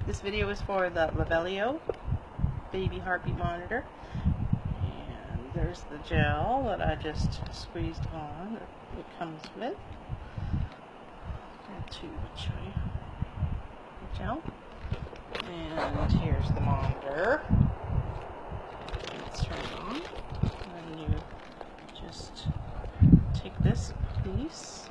This video is for the Lovellio baby heartbeat monitor. And there's the gel that I just squeezed on that it comes with. Got to show you the gel. And here's the monitor. It's turned on. And you just take this piece.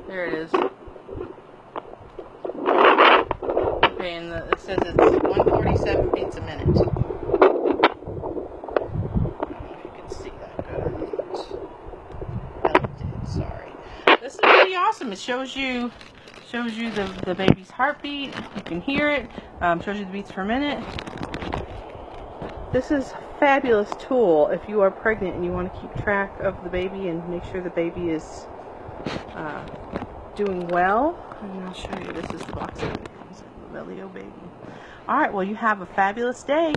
There it is. Okay, and it says it's 147 beats a minute. I don't know if you can see that good or not. I did, sorry. This is pretty awesome. It shows you the baby's heartbeat. You can hear it. Shows you the beats per minute. This is a fabulous tool if you are pregnant and you want to keep track of the baby and make sure the baby is doing well. And I'll show you, this is the box that it comes in, Lovellio baby. Alright, well, you have a fabulous day.